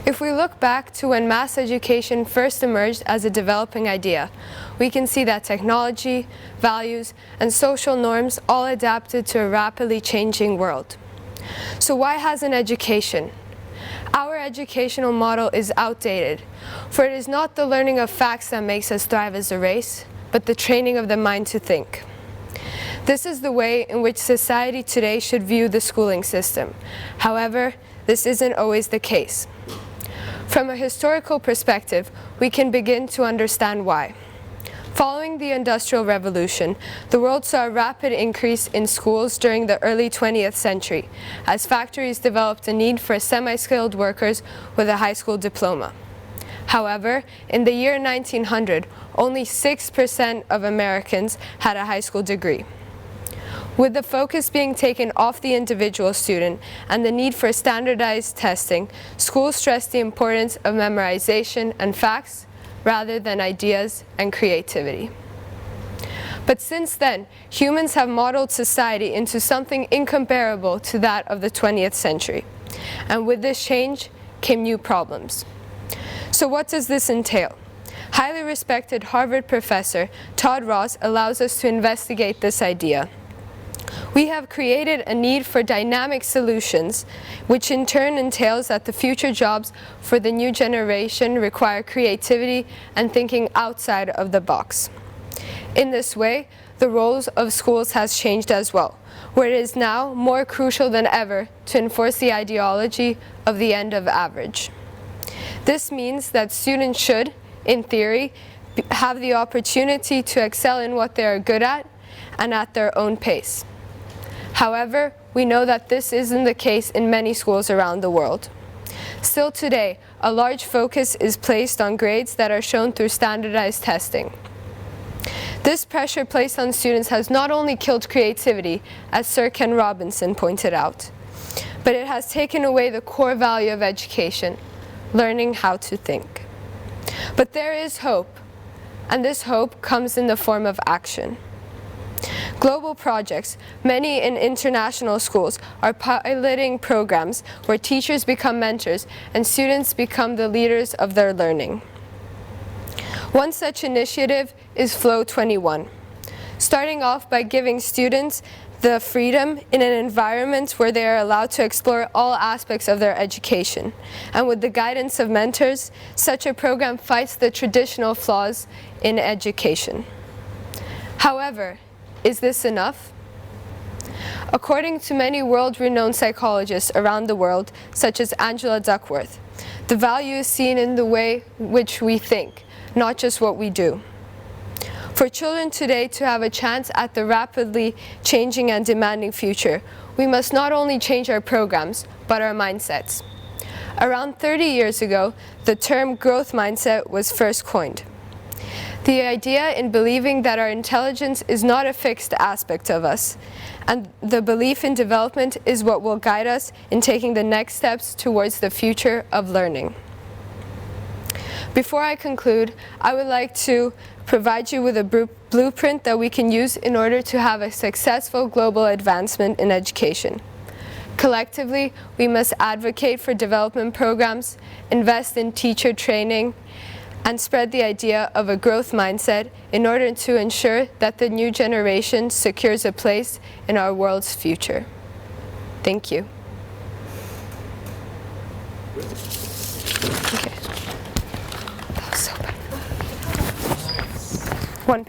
If we look back to when mass education first emerged as a developing idea, we can see that technology, values, and social norms all adapted to a rapidly changing world. So why hasn't education? Our educational model is outdated, for it is not the learning of facts that makes us thrive as a race, but the training of the mind to think. This is the way in which society today should view the schooling system. However, this isn't always the case. From a historical perspective, we can begin to understand why. Following the Industrial Revolution, the world saw a rapid increase in schools during the early 20th century, as factories developed a need for semi-skilled workers with a high school diploma. However, in the year 1900, only 6% of Americans had a high school degree. With the focus being taken off the individual student and the need for standardized testing, schools stressed the importance of memorization and facts rather than ideas and creativity. But since then, humans have modeled society into something incomparable to that of the 20th century. And with this change came new problems. So what does this entail? Highly respected Harvard professor Todd Ross allows us to investigate this idea. We have created a need for dynamic solutions, which in turn entails that the future jobs for the new generation require creativity and thinking outside of the box. In this way, the roles of schools has changed as well, where it is now more crucial than ever to enforce the ideology of the end of average. This means that students should, in theory, have the opportunity to excel in what they are good at and at their own pace. However, we know that this isn't the case in many schools around the world. Still today, a large focus is placed on grades that are shown through standardized testing. This pressure placed on students has not only killed creativity, as Sir Ken Robinson pointed out, but it has taken away the core value of education, learning how to think. But there is hope, and this hope comes in the form of action. Global projects, many in international schools, are piloting programs where teachers become mentors and students become the leaders of their learning. One such initiative is Flow 21, starting off by giving students the freedom in an environment where they are allowed to explore all aspects of their education. And with the guidance of mentors, such a program fights the traditional flaws in education. However, is this enough? According to many world-renowned psychologists around the world, such as Angela Duckworth, the value is seen in the way which we think, not just what we do. For children today to have a chance at the rapidly changing and demanding future, we must not only change our programs, but our mindsets. Around 30 years ago, the term growth mindset was first coined. The idea in believing that our intelligence is not a fixed aspect of us, and the belief in development is what will guide us in taking the next steps towards the future of learning. Before I conclude, I would like to provide you with a blueprint that we can use in order to have a successful global advancement in education. Collectively, we must advocate for development programs, invest in teacher training, and spread the idea of a growth mindset in order to ensure that the new generation secures a place in our world's future. Thank you. Okay.